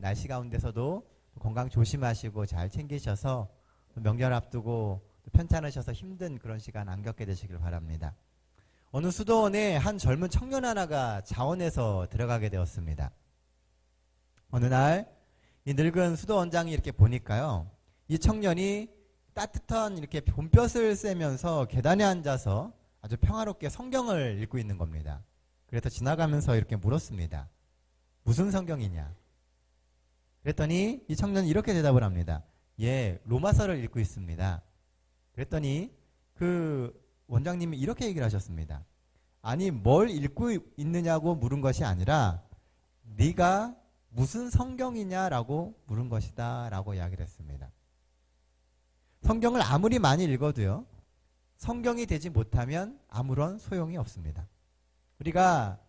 날씨 가운데서도 건강 조심하시고 잘 챙기셔서 명절 앞두고 편찮으셔서 힘든 그런 시간 안 겪게 되시길 바랍니다. 어느 수도원에 한 젊은 청년 하나가 자원해서 들어가게 되었습니다. 어느 날 이 늙은 수도원장이 이렇게 보니까요, 이 청년이 따뜻한 이렇게 봄볕을 쐬면서 계단에 앉아서 아주 평화롭게 성경을 읽고 있는 겁니다. 그래서 지나가면서 이렇게 물었습니다. 무슨 성경이냐? 그랬더니 이 청년이 이렇게 대답을 합니다. 예, 로마서를 읽고 있습니다. 그랬더니 그 원장님이 이렇게 얘기를 하셨습니다. 아니, 뭘 읽고 있느냐고 물은 것이 아니라 네가 무슨 성경이냐라고 물은 것이다 라고 이야기를 했습니다. 성경을 아무리 많이 읽어도요, 성경이 되지 못하면 아무런 소용이 없습니다. 우리가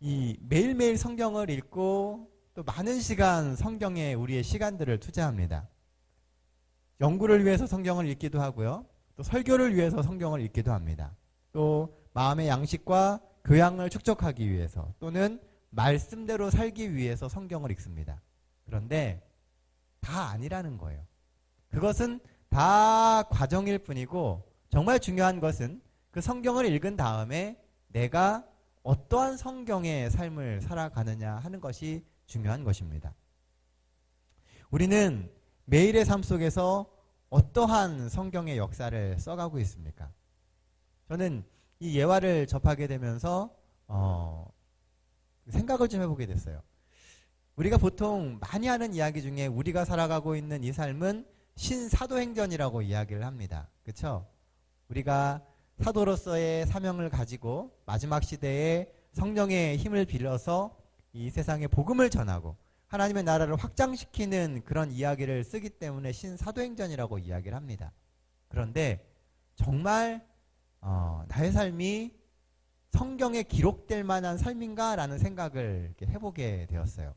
이 매일매일 성경을 읽고 또 많은 시간 성경에 우리의 시간들을 투자합니다. 연구를 위해서 성경을 읽기도 하고요, 또 설교를 위해서 성경을 읽기도 합니다. 또 마음의 양식과 교양을 축적하기 위해서 또는 말씀대로 살기 위해서 성경을 읽습니다. 그런데 다 아니라는 거예요. 그것은 다 과정일 뿐이고, 정말 중요한 것은 그 성경을 읽은 다음에 내가 어떠한 성경의 삶을 살아가느냐 하는 것이 중요한 것입니다. 우리는 매일의 삶 속에서 어떠한 성경의 역사를 써가고 있습니까? 저는 이 예화를 접하게 되면서 생각을 좀 해보게 됐어요. 우리가 보통 많이 하는 이야기 중에 우리가 살아가고 있는 이 삶은 신사도행전이라고 이야기를 합니다. 그렇죠? 우리가 사도로서의 사명을 가지고 마지막 시대에 성령의 힘을 빌려서 이 세상에 복음을 전하고 하나님의 나라를 확장시키는 그런 이야기를 쓰기 때문에 신사도행전이라고 이야기를 합니다. 그런데 정말 나의 삶이 성경에 기록될 만한 삶인가 라는 생각을 이렇게 해보게 되었어요.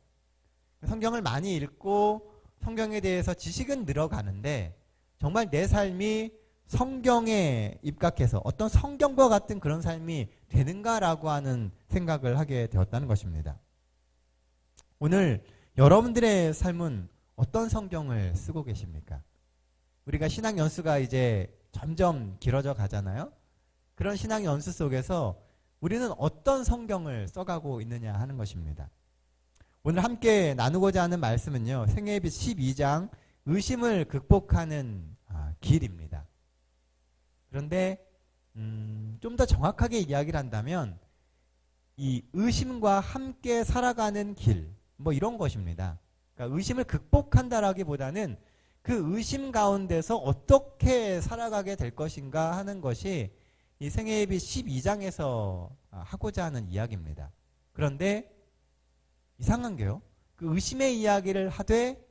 성경을 많이 읽고 성경에 대해서 지식은 늘어가는데 정말 내 삶이 성경에 입각해서 어떤 성경과 같은 그런 삶이 되는가라고 하는 생각을 하게 되었다는 것입니다. 오늘 여러분들의 삶은 어떤 성경을 쓰고 계십니까? 우리가 신앙 연수가 이제 점점 길어져 가잖아요. 그런 신앙 연수 속에서 우리는 어떤 성경을 써가고 있느냐 하는 것입니다. 오늘 함께 나누고자 하는 말씀은요, 생애빛 12장 의심을 극복하는 길입니다. 그런데 좀 더 정확하게 이야기를 한다면 이 의심과 함께 살아가는 길, 뭐 이런 것입니다. 그러니까 의심을 극복한다라기보다는 그 의심 가운데서 어떻게 살아가게 될 것인가 하는 것이 이 생애예비 12장에서 하고자 하는 이야기입니다. 그런데 이상한 게요, 그 의심의 이야기를 하되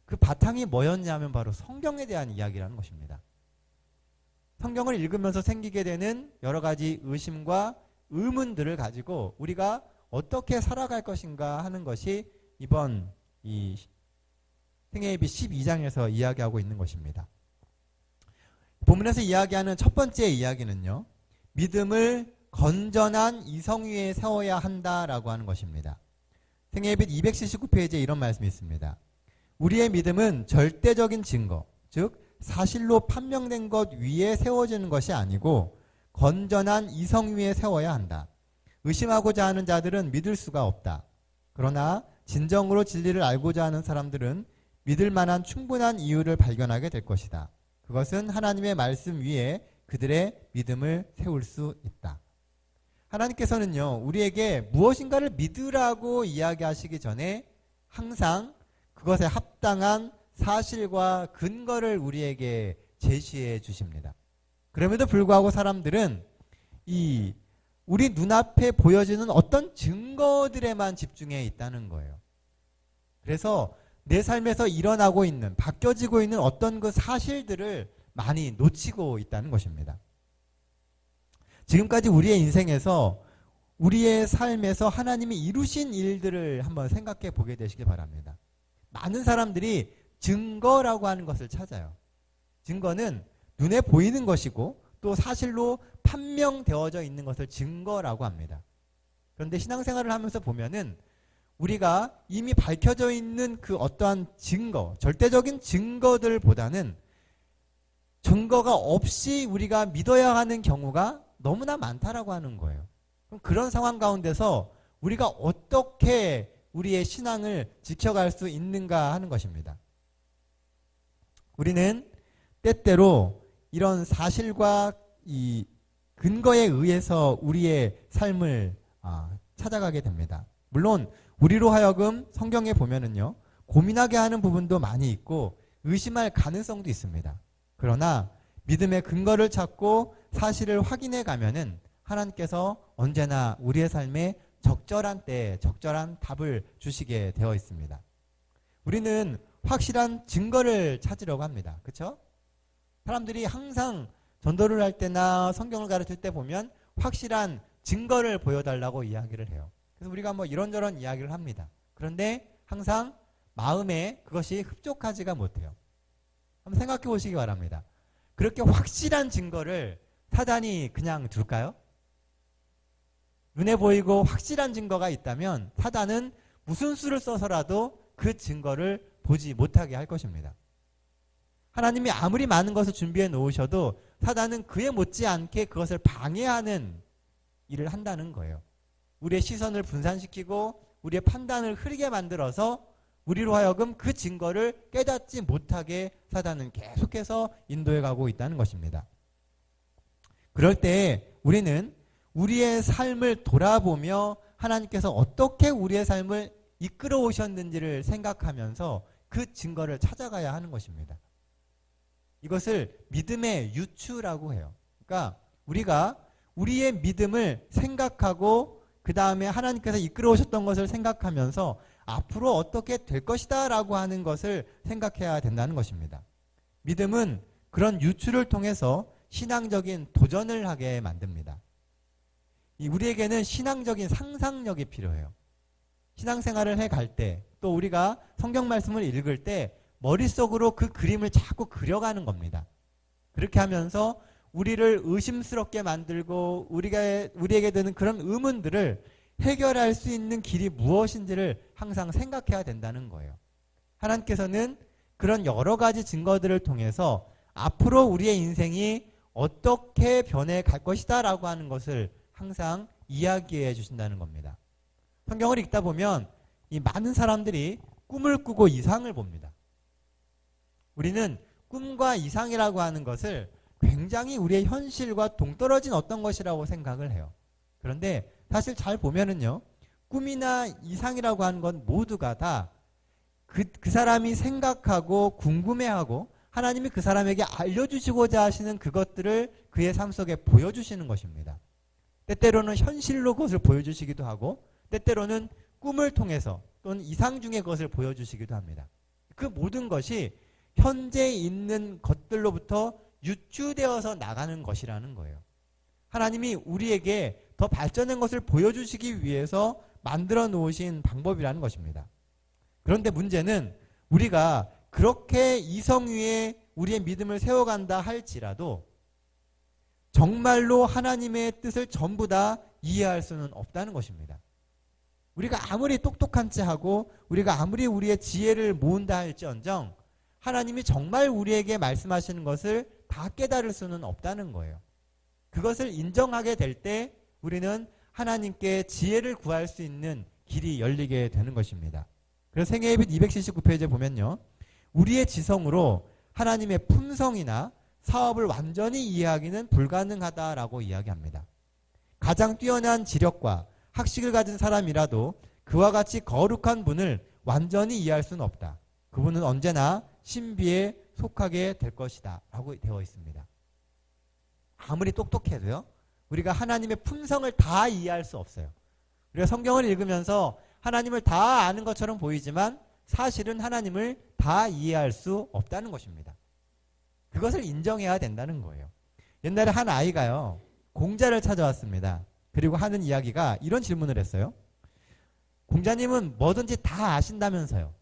그 바탕이 뭐였냐면 바로 성경에 대한 이야기라는 것입니다. 성경을 읽으면서 생기게 되는 여러 가지 의심과 의문들을 가지고 우리가 어떻게 살아갈 것인가 하는 것이 이번 이 생애예비 12장에서 이야기하고 있는 것입니다. 본문에서 이야기하는 첫 번째 이야기는요, 믿음을 건전한 이성 위에 세워야 한다라고 하는 것입니다. 생애예비 279페이지에 이런 말씀이 있습니다. 우리의 믿음은 절대적인 증거, 즉 사실로 판명된 것 위에 세워지는 것이 아니고 건전한 이성 위에 세워야 한다. 의심하고자 하는 자들은 믿을 수가 없다. 그러나 진정으로 진리를 알고자 하는 사람들은 믿을 만한 충분한 이유를 발견하게 될 것이다. 그것은 하나님의 말씀 위에 그들의 믿음을 세울 수 있다. 하나님께서는요, 우리에게 무엇인가를 믿으라고 이야기하시기 전에 항상 그것에 합당한 사실과 근거를 우리에게 제시해 주십니다. 그럼에도 불구하고 사람들은 우리 눈앞에 보여지는 어떤 증거들에만 집중해 있다는 거예요. 그래서 내 삶에서 일어나고 있는, 바뀌어지고 있는 어떤 그 사실들을 많이 놓치고 있다는 것입니다. 지금까지 우리의 인생에서, 우리의 삶에서 하나님이 이루신 일들을 한번 생각해 보게 되시기 바랍니다. 많은 사람들이 증거라고 하는 것을 찾아요. 증거는 눈에 보이는 것이고 또 사실로 판명되어져 있는 것을 증거라고 합니다. 그런데 신앙생활을 하면서 보면은 우리가 이미 밝혀져 있는 그 어떠한 증거, 절대적인 증거들보다는 증거가 없이 우리가 믿어야 하는 경우가 너무나 많다라고 하는 거예요. 그럼 그런 상황 가운데서 우리가 어떻게 우리의 신앙을 지켜갈 수 있는가 하는 것입니다. 우리는 때때로 이런 사실과 이 근거에 의해서 우리의 삶을 찾아가게 됩니다. 물론 우리로 하여금 성경에 보면은요, 고민하게 하는 부분도 많이 있고 의심할 가능성도 있습니다. 그러나 믿음의 근거를 찾고 사실을 확인해 가면은 하나님께서 언제나 우리의 삶에 적절한 때에 적절한 답을 주시게 되어 있습니다. 우리는 확실한 증거를 찾으려고 합니다. 그렇죠? 사람들이 항상 전도를 할 때나 성경을 가르칠 때 보면 확실한 증거를 보여달라고 이야기를 해요. 그래서 우리가 뭐 이런저런 이야기를 합니다. 그런데 항상 마음에 그것이 흡족하지가 못해요. 한번 생각해 보시기 바랍니다. 그렇게 확실한 증거를 사단이 그냥 둘까요? 눈에 보이고 확실한 증거가 있다면 사단은 무슨 수를 써서라도 그 증거를 보지 못하게 할 것입니다. 하나님이 아무리 많은 것을 준비해 놓으셔도 사단은 그에 못지않게 그것을 방해하는 일을 한다는 거예요. 우리의 시선을 분산시키고 우리의 판단을 흐리게 만들어서 우리로 하여금 그 증거를 깨닫지 못하게 사단은 계속해서 인도해 가고 있다는 것입니다. 그럴 때 우리는 우리의 삶을 돌아보며 하나님께서 어떻게 우리의 삶을 이끌어 오셨는지를 생각하면서 그 증거를 찾아가야 하는 것입니다. 이것을 믿음의 유추라고 해요. 그러니까 우리가 우리의 믿음을 생각하고 그 다음에 하나님께서 이끌어 오셨던 것을 생각하면서 앞으로 어떻게 될 것이다 라고 하는 것을 생각해야 된다는 것입니다. 믿음은 그런 유추를 통해서 신앙적인 도전을 하게 만듭니다. 우리에게는 신앙적인 상상력이 필요해요. 신앙생활을 해갈 때, 또 우리가 성경 말씀을 읽을 때 머릿속으로 그 그림을 자꾸 그려가는 겁니다. 그렇게 하면서 우리를 의심스럽게 만들고 우리에게 드는 그런 의문들을 해결할 수 있는 길이 무엇인지를 항상 생각해야 된다는 거예요. 하나님께서는 그런 여러 가지 증거들을 통해서 앞으로 우리의 인생이 어떻게 변해갈 것이다 라고 하는 것을 항상 이야기해 주신다는 겁니다. 성경을 읽다 보면 이 많은 사람들이 꿈을 꾸고 이상을 봅니다. 우리는 꿈과 이상이라고 하는 것을 굉장히 우리의 현실과 동떨어진 어떤 것이라고 생각을 해요. 그런데 사실 잘 보면은요, 꿈이나 이상이라고 하는 건 모두가 다 그 사람이 생각하고 궁금해하고 하나님이 그 사람에게 알려주시고자 하시는 그것들을 그의 삶 속에 보여주시는 것입니다. 때때로는 현실로 그것을 보여주시기도 하고 때때로는 꿈을 통해서 또는 이상 중의 것을 보여주시기도 합니다. 그 모든 것이 현재 있는 것들로부터 유추되어서 나가는 것이라는 거예요. 하나님이 우리에게 더 발전된 것을 보여주시기 위해서 만들어 놓으신 방법이라는 것입니다. 그런데 문제는 우리가 그렇게 이성 위에 우리의 믿음을 세워간다 할지라도 정말로 하나님의 뜻을 전부 다 이해할 수는 없다는 것입니다. 우리가 아무리 똑똑한 체 하고 우리가 아무리 우리의 지혜를 모은다 할지언정 하나님이 정말 우리에게 말씀하시는 것을 다 깨달을 수는 없다는 거예요. 그것을 인정하게 될 때 우리는 하나님께 지혜를 구할 수 있는 길이 열리게 되는 것입니다. 그래서 생애예빗 279페이지에 보면요, 우리의 지성으로 하나님의 품성이나 사업을 완전히 이해하기는 불가능하다라고 이야기합니다. 가장 뛰어난 지력과 학식을 가진 사람이라도 그와 같이 거룩한 분을 완전히 이해할 수는 없다. 그분은 언제나 신비에 속하게 될 것이다 라고 되어 있습니다. 아무리 똑똑해도요, 우리가 하나님의 품성을 다 이해할 수 없어요. 우리가 성경을 읽으면서 하나님을 다 아는 것처럼 보이지만 사실은 하나님을 다 이해할 수 없다는 것입니다. 그것을 인정해야 된다는 거예요. 옛날에 한 아이가요, 공자를 찾아왔습니다. 그리고 하는 이야기가 이런 질문을 했어요. 공자님은 뭐든지 다 아신다면서요.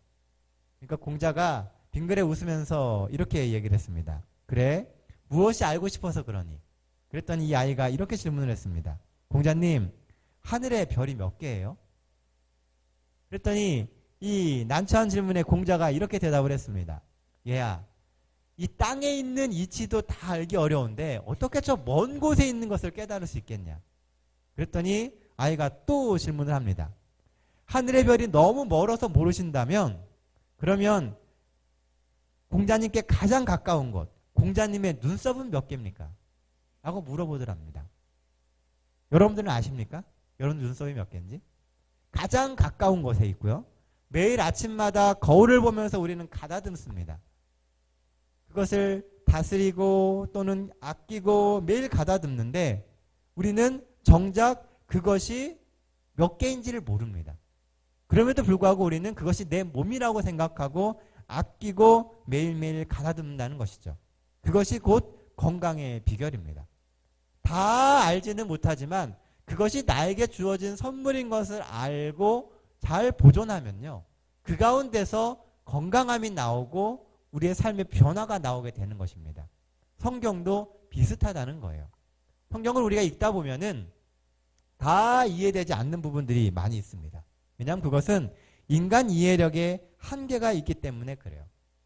그러니까 공자가 빙그레 웃으면서 이렇게 얘기를 했습니다. 그래, 무엇이 알고 싶어서 그러니? 그랬더니 이 아이가 이렇게 질문을 했습니다. 공자님, 하늘에 별이 몇 개예요? 그랬더니 이 난처한 질문에 공자가 이렇게 대답을 했습니다. 얘야, 이 땅에 있는 이치도 다 알기 어려운데 어떻게 저 먼 곳에 있는 것을 깨달을 수 있겠냐. 그랬더니 아이가 또 질문을 합니다. 하늘의 별이 너무 멀어서 모르신다면 그러면 공자님께 가장 가까운 곳, 공자님의 눈썹은 몇 개입니까? 라고 물어보더랍니다. 여러분들은 아십니까? 여러분 눈썹이 몇 개인지? 가장 가까운 곳에 있고요. 매일 아침마다 거울을 보면서 우리는 가다듬습니다. 그것을 다스리고 또는 아끼고 매일 가다듬는데 우리는 정작 그것이 몇 개인지를 모릅니다. 그럼에도 불구하고 우리는 그것이 내 몸이라고 생각하고 아끼고 매일매일 가다듬는다는 것이죠. 그것이 곧 건강의 비결입니다. 다 알지는 못하지만 그것이 나에게 주어진 선물인 것을 알고 잘 보존하면요. 그 가운데서 건강함이 나오고 우리의 삶의 변화가 나오게 되는 것입니다. 성경도 비슷하다는 거예요. 성경을 우리가 읽다 보면은 다 이해되지 않는 부분들이 많이 있습니다. 왜냐하면 그것은 인간 이해력에 한계가 있기 때문에 그래요.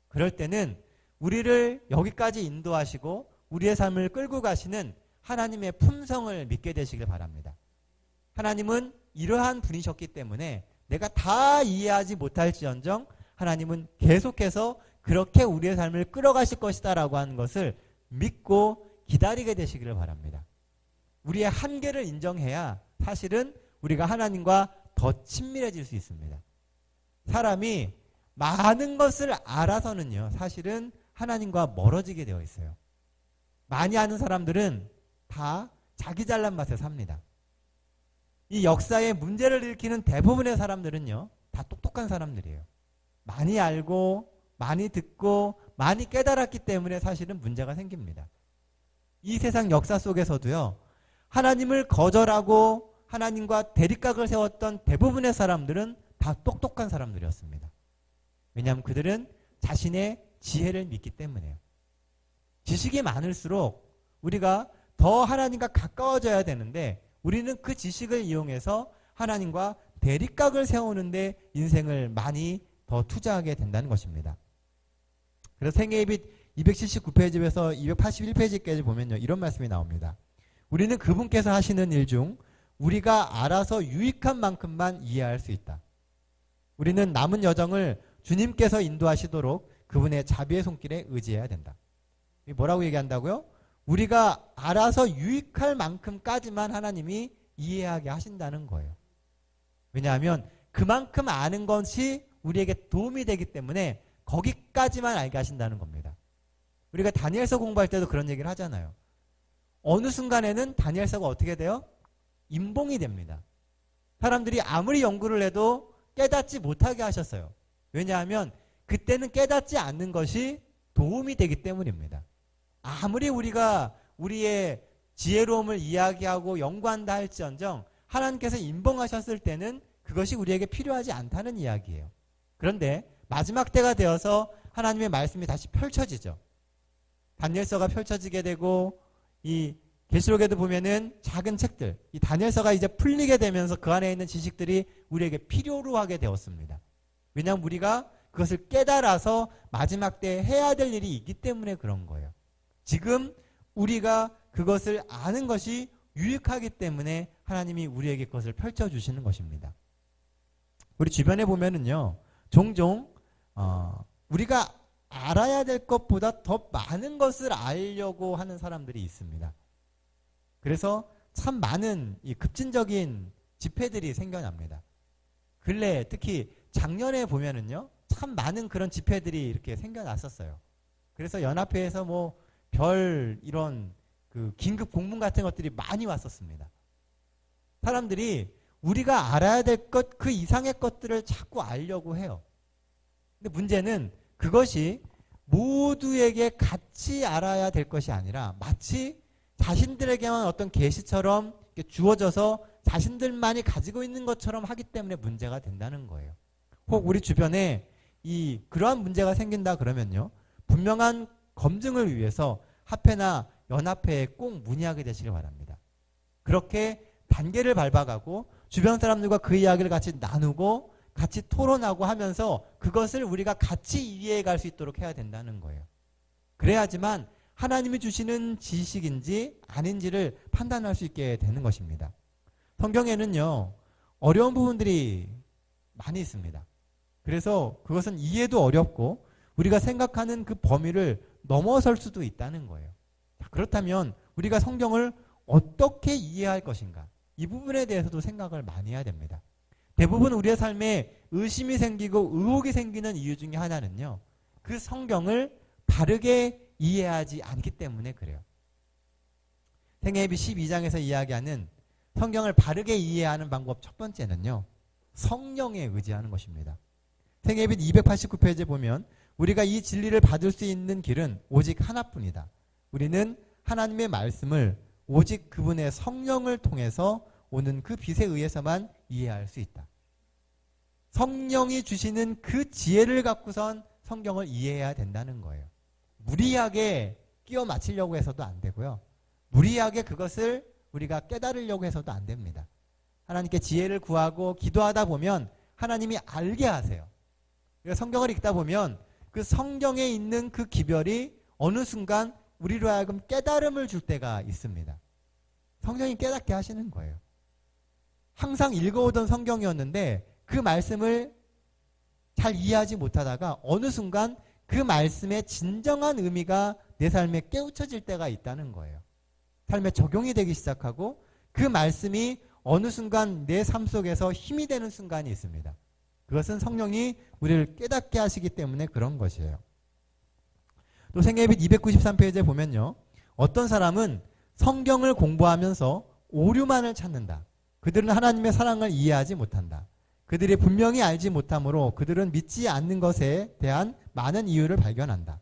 그럴 때는 우리를 여기까지 인도하시고 우리의 삶을 끌고 가시는 하나님의 품성을 믿게 되시길 바랍니다. 하나님은 이러한 분이셨기 때문에 내가 다 이해하지 못할지언정 하나님은 계속해서 그렇게 우리의 삶을 끌어가실 것이다 라고 하는 것을 믿고 기다리게 되시기를 바랍니다. 우리의 한계를 인정해야 사실은 우리가 하나님과 더 친밀해질 수 있습니다. 사람이 많은 것을 알아서는요, 사실은 하나님과 멀어지게 되어 있어요. 많이 아는 사람들은 다 자기 잘난 맛에 삽니다. 이 역사에 문제를 일으키는 대부분의 사람들은요, 다 똑똑한 사람들이에요. 많이 알고, 많이 듣고, 많이 깨달았기 때문에 사실은 문제가 생깁니다. 이 세상 역사 속에서도요, 하나님을 거절하고 하나님과 대립각을 세웠던 대부분의 사람들은 다 똑똑한 사람들이었습니다. 왜냐하면 그들은 자신의 지혜를 믿기 때문에요. 지식이 많을수록 우리가 더 하나님과 가까워져야 되는데 우리는 그 지식을 이용해서 하나님과 대립각을 세우는데 인생을 많이 더 투자하게 된다는 것입니다. 그래서 생애입 279페이지에서 281페이지까지 보면요, 이런 말씀이 나옵니다. 우리는 그분께서 하시는 일 중 우리가 알아서 유익한 만큼만 이해할 수 있다. 우리는 남은 여정을 주님께서 인도하시도록 그분의 자비의 손길에 의지해야 된다. 뭐라고 얘기한다고요? 우리가 알아서 유익할 만큼까지만 하나님이 이해하게 하신다는 거예요. 왜냐하면 그만큼 아는 것이 우리에게 도움이 되기 때문에 거기까지만 알게 하신다는 겁니다. 우리가 다니엘서 공부할 때도 그런 얘기를 하잖아요. 어느 순간에는 다니엘서가 어떻게 돼요? 임봉이 됩니다. 사람들이 아무리 연구를 해도 깨닫지 못하게 하셨어요. 왜냐하면 그때는 깨닫지 않는 것이 도움이 되기 때문입니다. 아무리 우리가 우리의 지혜로움을 이야기하고 연구한다 할지언정 하나님께서 임봉하셨을 때는 그것이 우리에게 필요하지 않다는 이야기예요. 그런데 마지막 때가 되어서 하나님의 말씀이 다시 펼쳐지죠. 다니엘서가 펼쳐지게 되고 이 계시록에도 보면은 작은 책들, 이 다니엘서가 이제 풀리게 되면서 그 안에 있는 지식들이 우리에게 필요로 하게 되었습니다. 왜냐하면 우리가 그것을 깨달아서 마지막 때 해야 될 일이 있기 때문에 그런 거예요. 지금 우리가 그것을 아는 것이 유익하기 때문에 하나님이 우리에게 그것을 펼쳐주시는 것입니다. 우리 주변에 보면은요, 종종 우리가 알아야 될 것보다 더 많은 것을 알려고 하는 사람들이 있습니다. 그래서 참 많은 이 급진적인 집회들이 생겨납니다. 근래 특히 작년에 보면은요, 참 많은 그런 집회들이 이렇게 생겨났었어요. 그래서 연합회에서 뭐 별 이런 그 긴급 공문 같은 것들이 많이 왔었습니다. 사람들이 우리가 알아야 될 것, 그 이상의 것들을 자꾸 알려고 해요. 근데 문제는 그것이 모두에게 같이 알아야 될 것이 아니라 마치 자신들에게만 어떤 계시처럼 주어져서 자신들만이 가지고 있는 것처럼 하기 때문에 문제가 된다는 거예요. 혹 우리 주변에 그러한 문제가 생긴다 그러면요, 분명한 검증을 위해서 합회나 연합회에 꼭 문의하게 되시길 바랍니다. 그렇게 단계를 밟아가고 주변 사람들과 그 이야기를 같이 나누고 같이 토론하고 하면서 그것을 우리가 같이 이해해 갈 수 있도록 해야 된다는 거예요. 그래야지만 하나님이 주시는 지식인지 아닌지를 판단할 수 있게 되는 것입니다. 성경에는요, 어려운 부분들이 많이 있습니다. 그래서 그것은 이해도 어렵고 우리가 생각하는 그 범위를 넘어설 수도 있다는 거예요. 그렇다면 우리가 성경을 어떻게 이해할 것인가? 이 부분에 대해서도 생각을 많이 해야 됩니다. 대부분 우리의 삶에 의심이 생기고 의혹이 생기는 이유 중에 하나는요, 그 성경을 바르게 이해하지 않기 때문에 그래요. 생애예비 12장에서 이야기하는 성경을 바르게 이해하는 방법 첫 번째는요, 성령에 의지하는 것입니다. 생애예비 289페이지에 보면 우리가 이 진리를 받을 수 있는 길은 오직 하나뿐이다. 우리는 하나님의 말씀을 오직 그분의 성령을 통해서 오는 그 빛에 의해서만 이해할 수 있다. 성령이 주시는 그 지혜를 갖고선 성경을 이해해야 된다는 거예요. 무리하게 끼워 맞추려고 해서도 안 되고요. 무리하게 그것을 우리가 깨달으려고 해서도 안 됩니다. 하나님께 지혜를 구하고 기도하다 보면 하나님이 알게 하세요. 성경을 읽다 보면 그 성경에 있는 그 기별이 어느 순간 우리로 하여금 깨달음을 줄 때가 있습니다. 성령이 깨닫게 하시는 거예요. 항상 읽어오던 성경이었는데 그 말씀을 잘 이해하지 못하다가 어느 순간 그 말씀의 진정한 의미가 내 삶에 깨우쳐질 때가 있다는 거예요. 삶에 적용이 되기 시작하고 그 말씀이 어느 순간 내 삶 속에서 힘이 되는 순간이 있습니다. 그것은 성령이 우리를 깨닫게 하시기 때문에 그런 것이에요. 또 생애예비 293페이지에 보면요, 어떤 사람은 성경을 공부하면서 오류만을 찾는다. 그들은 하나님의 사랑을 이해하지 못한다. 그들이 분명히 알지 못하므로 그들은 믿지 않는 것에 대한 많은 이유를 발견한다.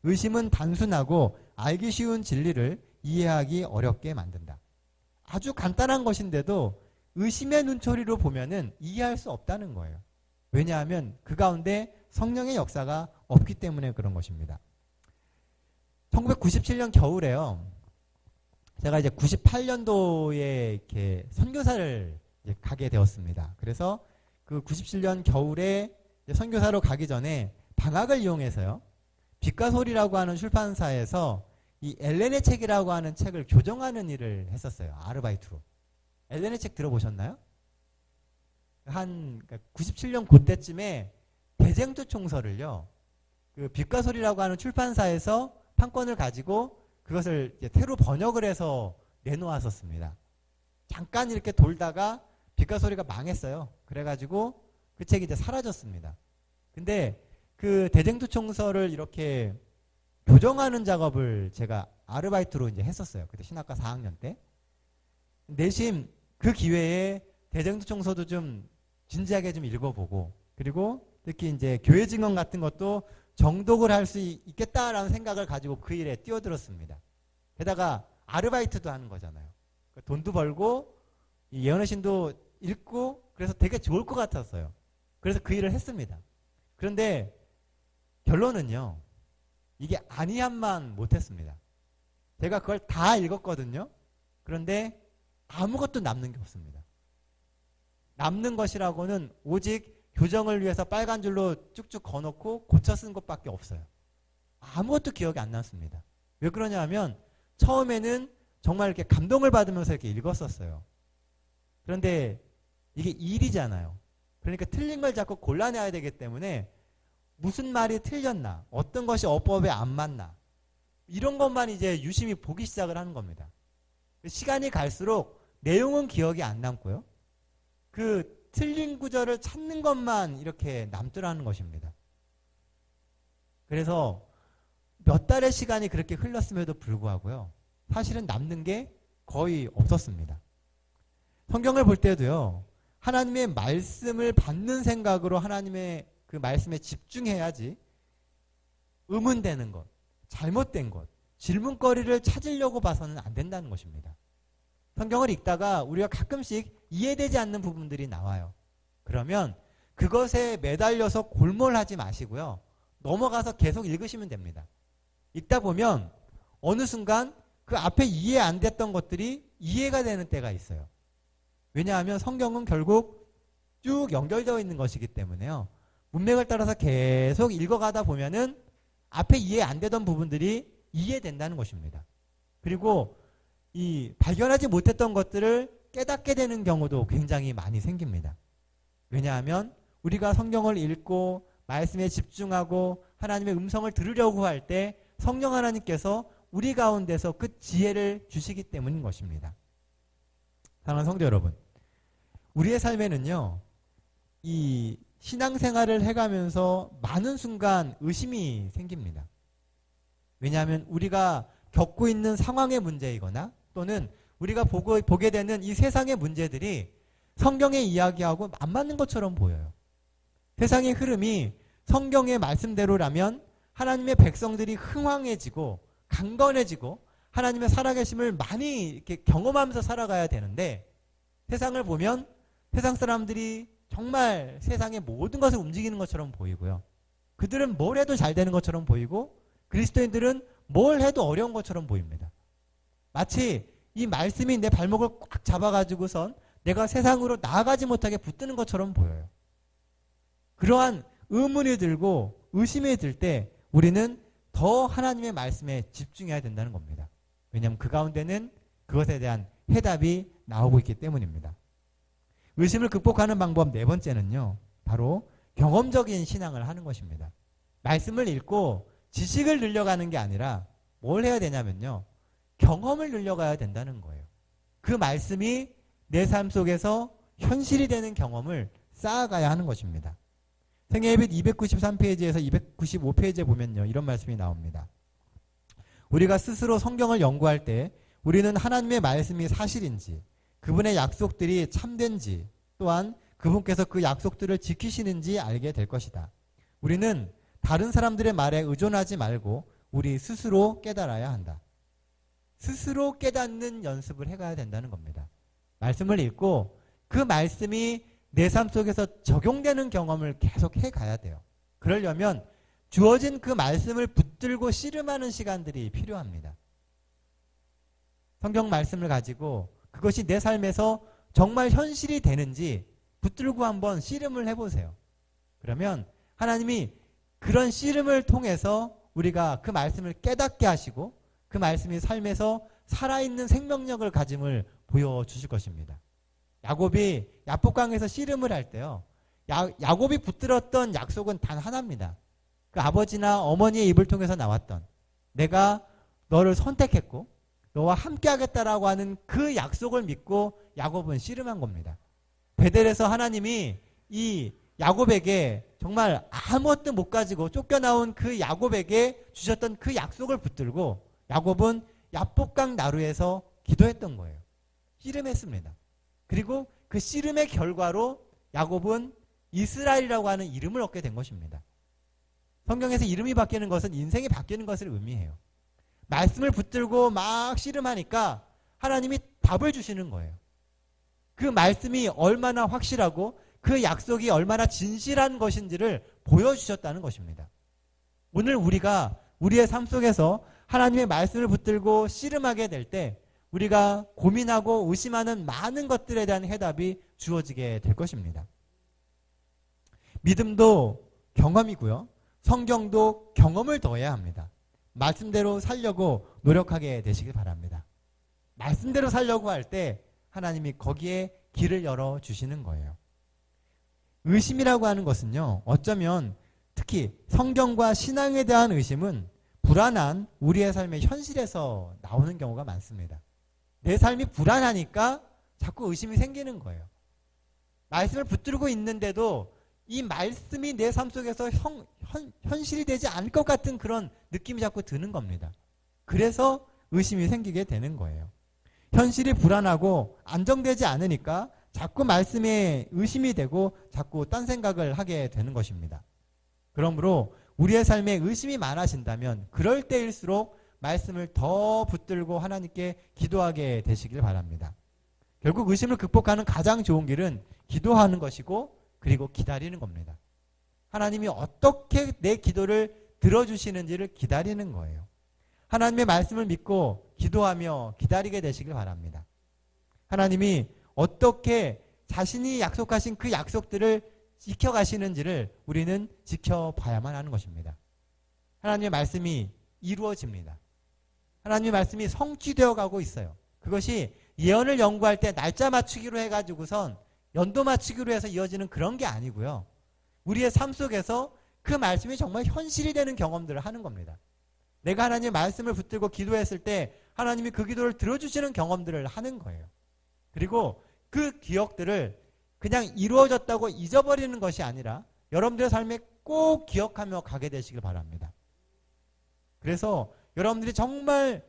의심은 단순하고 알기 쉬운 진리를 이해하기 어렵게 만든다. 아주 간단한 것인데도 의심의 눈초리로 보면은 이해할 수 없다는 거예요. 왜냐하면 그 가운데 성령의 역사가 없기 때문에 그런 것입니다. 1997년 겨울에요, 제가 이제 98년도에 이렇게 선교사를 이제 가게 되었습니다. 그래서 그 97년 겨울에 선교사로 가기 전에 방학을 이용해서요, 빛과 소리라고 하는 출판사에서 이 엘렌의 책이라고 하는 책을 교정하는 일을 했었어요. 아르바이트로. 엘렌의 책 들어보셨나요? 한 97년 그때쯤에 대쟁투 총서를요, 그 빛과 소리라고 하는 출판사에서 판권을 가지고 그것을 이제 새로 번역을 해서 내놓았었습니다. 잠깐 이렇게 돌다가 빛과 소리가 망했어요. 그래가지고 그 책이 이제 사라졌습니다. 근데 그 대쟁투 총서를 이렇게 교정하는 작업을 제가 아르바이트로 이제 했었어요. 그때 신학과 4학년 때. 내심 그 기회에 대쟁투 총서도 좀 진지하게 좀 읽어보고, 그리고 특히 이제 교회 증언 같은 것도 정독을 할 수 있겠다라는 생각을 가지고 그 일에 뛰어들었습니다. 게다가 아르바이트도 하는 거잖아요. 돈도 벌고 이 예언의 신도 읽고 그래서 되게 좋을 것 같았어요. 그래서 그 일을 했습니다. 그런데 결론은요, 이게 아니함만 못했습니다. 제가 그걸 다 읽었거든요. 그런데 아무것도 남는 게 없습니다. 남는 것이라고는 오직 교정을 위해서 빨간 줄로 쭉쭉 거놓고 고쳐 쓴 것밖에 없어요. 아무것도 기억이 안 남습니다. 왜 그러냐 하면 처음에는 정말 이렇게 감동을 받으면서 이렇게 읽었었어요. 그런데 이게 일이잖아요. 그러니까 틀린 걸 자꾸 골라내야 되기 때문에 무슨 말이 틀렸나, 어떤 것이 어법에 안 맞나, 이런 것만 이제 유심히 보기 시작을 하는 겁니다. 시간이 갈수록 내용은 기억이 안 남고요, 그 틀린 구절을 찾는 것만 이렇게 남더라는 것입니다. 그래서 몇 달의 시간이 그렇게 흘렀음에도 불구하고요, 사실은 남는 게 거의 없었습니다. 성경을 볼 때도요, 하나님의 말씀을 받는 생각으로 하나님의 그 말씀에 집중해야지 의문되는 것, 잘못된 것, 질문거리를 찾으려고 봐서는 안 된다는 것입니다. 성경을 읽다가 우리가 가끔씩 이해되지 않는 부분들이 나와요. 그러면 그것에 매달려서 골몰하지 마시고요, 넘어가서 계속 읽으시면 됩니다. 읽다 보면 어느 순간 그 앞에 이해 안 됐던 것들이 이해가 되는 때가 있어요. 왜냐하면 성경은 결국 쭉 연결되어 있는 것이기 때문에요. 문맥을 따라서 계속 읽어가다 보면은 앞에 이해 안 되던 부분들이 이해된다는 것입니다. 그리고 이 발견하지 못했던 것들을 깨닫게 되는 경우도 굉장히 많이 생깁니다. 왜냐하면 우리가 성경을 읽고 말씀에 집중하고 하나님의 음성을 들으려고 할 때 성령 하나님께서 우리 가운데서 그 지혜를 주시기 때문인 것입니다. 사랑하는 성도 여러분, 우리의 삶에는요, 이 신앙생활을 해가면서 많은 순간 의심이 생깁니다. 왜냐하면 우리가 겪고 있는 상황의 문제이거나 또는 우리가 보게 되는 이 세상의 문제들이 성경의 이야기하고 안 맞는 것처럼 보여요. 세상의 흐름이 성경의 말씀대로라면 하나님의 백성들이 흥왕해지고 강건해지고 하나님의 살아계심을 많이 이렇게 경험하면서 살아가야 되는데, 세상을 보면 세상 사람들이 정말 세상의 모든 것을 움직이는 것처럼 보이고요. 그들은 뭘 해도 잘 되는 것처럼 보이고 그리스도인들은 뭘 해도 어려운 것처럼 보입니다. 마치 이 말씀이 내 발목을 꽉 잡아가지고선 내가 세상으로 나아가지 못하게 붙드는 것처럼 보여요. 그러한 의문이 들고 의심이 들 때 우리는 더 하나님의 말씀에 집중해야 된다는 겁니다. 왜냐하면 그 가운데는 그것에 대한 해답이 나오고 있기 때문입니다. 의심을 극복하는 방법 네 번째는요, 바로 경험적인 신앙을 하는 것입니다. 말씀을 읽고 지식을 늘려가는 게 아니라 뭘 해야 되냐면요, 경험을 늘려가야 된다는 거예요. 그 말씀이 내 삶 속에서 현실이 되는 경험을 쌓아가야 하는 것입니다. 생애예빗 293페이지에서 295페이지에 보면요, 이런 말씀이 나옵니다. 우리가 스스로 성경을 연구할 때 우리는 하나님의 말씀이 사실인지, 그분의 약속들이 참된지, 또한 그분께서 그 약속들을 지키시는지 알게 될 것이다. 우리는 다른 사람들의 말에 의존하지 말고 우리 스스로 깨달아야 한다. 스스로 깨닫는 연습을 해가야 된다는 겁니다. 말씀을 읽고 그 말씀이 내 삶 속에서 적용되는 경험을 계속 해가야 돼요. 그러려면 주어진 그 말씀을 붙들고 씨름하는 시간들이 필요합니다. 성경 말씀을 가지고 그것이 내 삶에서 정말 현실이 되는지 붙들고 한번 씨름을 해보세요. 그러면 하나님이 그런 씨름을 통해서 우리가 그 말씀을 깨닫게 하시고 그 말씀이 삶에서 살아있는 생명력을 가짐을 보여주실 것입니다. 야곱이 야복강에서 씨름을 할 때요, 야곱이 붙들었던 약속은 단 하나입니다. 그 아버지나 어머니의 입을 통해서 나왔던, 내가 너를 선택했고 너와 함께 하겠다라고 하는 그 약속을 믿고 야곱은 씨름한 겁니다. 베델에서 하나님이 이 야곱에게 정말 아무것도 못 가지고 쫓겨나온 그 야곱에게 주셨던 그 약속을 붙들고 야곱은 야복강 나루에서 기도했던 거예요. 씨름했습니다. 그리고 그 씨름의 결과로 야곱은 이스라엘이라고 하는 이름을 얻게 된 것입니다. 성경에서 이름이 바뀌는 것은 인생이 바뀌는 것을 의미해요. 말씀을 붙들고 막 씨름하니까 하나님이 답을 주시는 거예요. 그 말씀이 얼마나 확실하고 그 약속이 얼마나 진실한 것인지를 보여주셨다는 것입니다. 오늘 우리가 우리의 삶 속에서 하나님의 말씀을 붙들고 씨름하게 될 때 우리가 고민하고 의심하는 많은 것들에 대한 해답이 주어지게 될 것입니다. 믿음도 경험이고요. 성경도 경험을 더해야 합니다. 말씀대로 살려고 노력하게 되시길 바랍니다. 말씀대로 살려고 할 때 하나님이 거기에 길을 열어주시는 거예요. 의심이라고 하는 것은요, 어쩌면 특히 성경과 신앙에 대한 의심은 불안한 우리의 삶의 현실에서 나오는 경우가 많습니다. 내 삶이 불안하니까 자꾸 의심이 생기는 거예요. 말씀을 붙들고 있는데도 이 말씀이 내 삶 속에서 현실이 되지 않을 것 같은 그런 느낌이 자꾸 드는 겁니다. 그래서 의심이 생기게 되는 거예요. 현실이 불안하고 안정되지 않으니까 자꾸 말씀에 의심이 되고 자꾸 딴 생각을 하게 되는 것입니다. 그러므로 우리의 삶에 의심이 많아진다면 그럴 때일수록 말씀을 더 붙들고 하나님께 기도하게 되시길 바랍니다. 결국 의심을 극복하는 가장 좋은 길은 기도하는 것이고 그리고 기다리는 겁니다. 하나님이 어떻게 내 기도를 들어주시는지를 기다리는 거예요. 하나님의 말씀을 믿고 기도하며 기다리게 되시길 바랍니다. 하나님이 어떻게 자신이 약속하신 그 약속들을 지켜가시는지를 우리는 지켜봐야만 하는 것입니다. 하나님의 말씀이 이루어집니다. 하나님의 말씀이 성취되어 가고 있어요. 그것이 예언을 연구할 때 날짜 맞추기로 해가지고선 연도 맞추기로 해서 이어지는 그런 게 아니고요. 우리의 삶 속에서 그 말씀이 정말 현실이 되는 경험들을 하는 겁니다. 내가 하나님의 말씀을 붙들고 기도했을 때 하나님이 그 기도를 들어주시는 경험들을 하는 거예요. 그리고 그 기억들을 그냥 이루어졌다고 잊어버리는 것이 아니라 여러분들의 삶에 꼭 기억하며 가게 되시길 바랍니다. 그래서 여러분들이 정말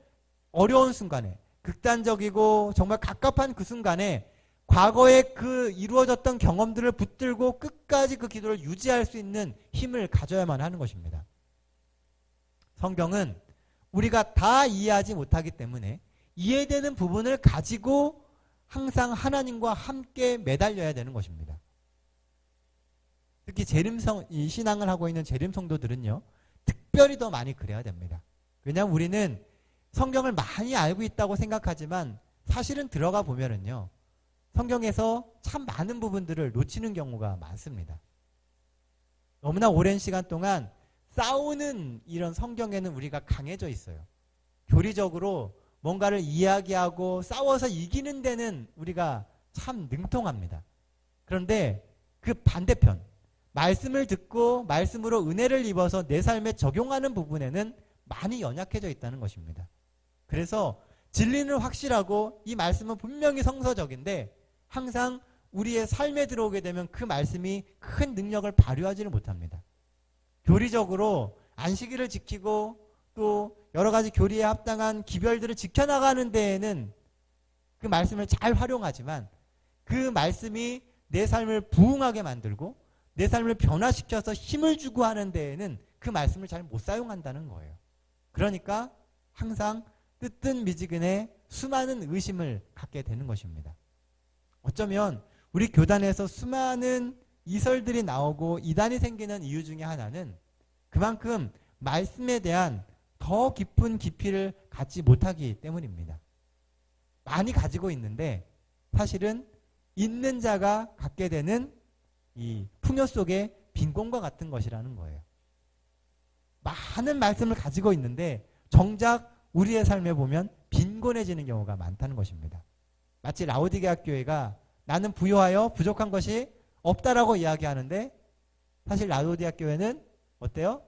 어려운 순간에, 극단적이고 정말 갑갑한 그 순간에 과거에 그 이루어졌던 경험들을 붙들고 끝까지 그 기도를 유지할 수 있는 힘을 가져야만 하는 것입니다. 성경은 우리가 다 이해하지 못하기 때문에 이해되는 부분을 가지고 항상 하나님과 함께 매달려야 되는 것입니다. 특히 이 신앙을 하고 있는 재림 성도들은요, 특별히 더 많이 그래야 됩니다. 왜냐하면 우리는 성경을 많이 알고 있다고 생각하지만 사실은 들어가 보면은요, 성경에서 참 많은 부분들을 놓치는 경우가 많습니다. 너무나 오랜 시간 동안 싸우는 이런 성경에는 우리가 강해져 있어요. 교리적으로 뭔가를 이야기하고 싸워서 이기는 데는 우리가 참 능통합니다. 그런데 그 반대편, 말씀을 듣고 말씀으로 은혜를 입어서 내 삶에 적용하는 부분에는 많이 연약해져 있다는 것입니다. 그래서 진리는 확실하고 이 말씀은 분명히 성서적인데 항상 우리의 삶에 들어오게 되면 그 말씀이 큰 능력을 발휘하지를 못합니다. 교리적으로 안식일을 지키고 또 여러 가지 교리에 합당한 기별들을 지켜나가는 데에는 그 말씀을 잘 활용하지만 그 말씀이 내 삶을 부흥하게 만들고 내 삶을 변화시켜서 힘을 주고 하는 데에는 그 말씀을 잘 못 사용한다는 거예요. 그러니까 항상 뜨뜻미지근해 수많은 의심을 갖게 되는 것입니다. 어쩌면 우리 교단에서 수많은 이설들이 나오고 이단이 생기는 이유 중에 하나는 그만큼 말씀에 대한 더 깊은 깊이를 갖지 못하기 때문입니다. 많이 가지고 있는데 사실은 있는 자가 갖게 되는 이 풍요 속의 빈곤과 같은 것이라는 거예요. 많은 말씀을 가지고 있는데 정작 우리의 삶에 보면 빈곤해지는 경우가 많다는 것입니다. 마치 라오디게아 교회가 나는 부유하여 부족한 것이 없다라고 이야기하는데 사실 라오디게아 교회는 어때요?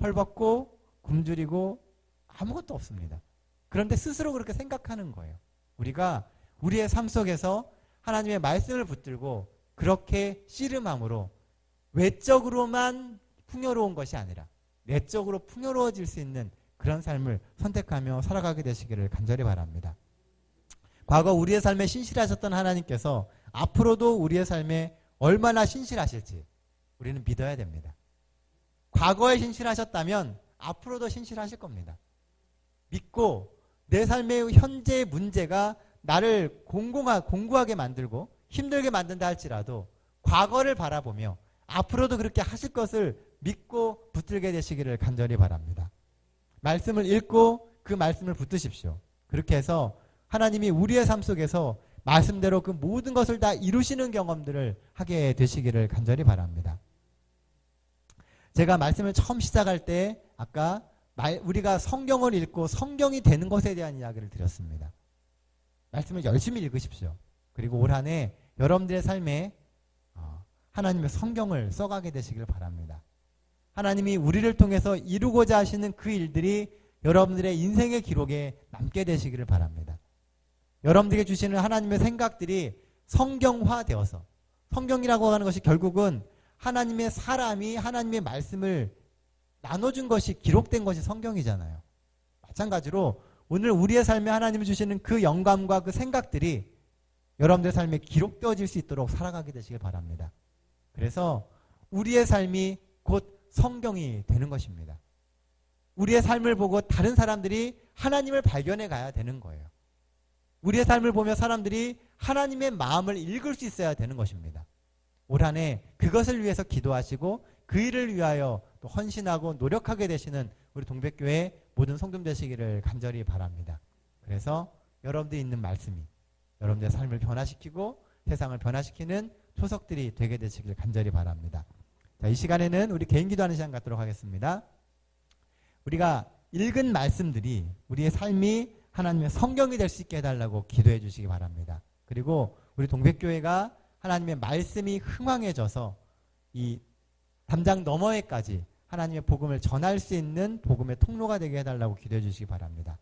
헐벗고 굶주리고 아무것도 없습니다. 그런데 스스로 그렇게 생각하는 거예요. 우리가 우리의 삶 속에서 하나님의 말씀을 붙들고 그렇게 씨름함으로 외적으로만 풍요로운 것이 아니라 내적으로 풍요로워질 수 있는 그런 삶을 선택하며 살아가게 되시기를 간절히 바랍니다. 과거 우리의 삶에 신실하셨던 하나님께서 앞으로도 우리의 삶에 얼마나 신실하실지 우리는 믿어야 됩니다. 과거에 신실하셨다면 앞으로도 신실하실 겁니다. 믿고 내 삶의 현재의 문제가 나를 공고하게 만들고 힘들게 만든다 할지라도 과거를 바라보며 앞으로도 그렇게 하실 것을 믿고 붙들게 되시기를 간절히 바랍니다. 말씀을 읽고 그 말씀을 붙드십시오. 그렇게 해서 하나님이 우리의 삶 속에서 말씀대로 그 모든 것을 다 이루시는 경험들을 하게 되시기를 간절히 바랍니다. 제가 말씀을 처음 시작할 때 아까 우리가 성경을 읽고 성경이 되는 것에 대한 이야기를 드렸습니다. 말씀을 열심히 읽으십시오. 그리고 올 한 해 여러분들의 삶에 하나님의 성경을 써가게 되시길 바랍니다. 하나님이 우리를 통해서 이루고자 하시는 그 일들이 여러분들의 인생의 기록에 남게 되시기를 바랍니다. 여러분들에게 주시는 하나님의 생각들이 성경화되어서, 성경이라고 하는 것이 결국은 하나님의 사람이 하나님의 말씀을 나눠준 것이 기록된 것이 성경이잖아요. 마찬가지로 오늘 우리의 삶에 하나님이 주시는 그 영감과 그 생각들이 여러분들의 삶에 기록되어질 수 있도록 살아가게 되시길 바랍니다. 그래서 우리의 삶이 곧 성경이 되는 것입니다. 우리의 삶을 보고 다른 사람들이 하나님을 발견해 가야 되는 거예요. 우리의 삶을 보며 사람들이 하나님의 마음을 읽을 수 있어야 되는 것입니다. 올 한 해 그것을 위해서 기도하시고 그 일을 위하여 또 헌신하고 노력하게 되시는 우리 동백교회 모든 성도들 되시기를 간절히 바랍니다. 그래서 여러분들이 있는 말씀이 여러분들의 삶을 변화시키고 세상을 변화시키는 초석들이 되게 되시길 간절히 바랍니다. 자, 이 시간에는 우리 개인 기도하는 시간 갖도록 하겠습니다. 우리가 읽은 말씀들이 우리의 삶이 하나님의 성경이 될 수 있게 해달라고 기도해 주시기 바랍니다. 그리고 우리 동백교회가 하나님의 말씀이 흥황해져서 이 담장 너머에까지 하나님의 복음을 전할 수 있는 복음의 통로가 되게 해달라고 기도해 주시기 바랍니다.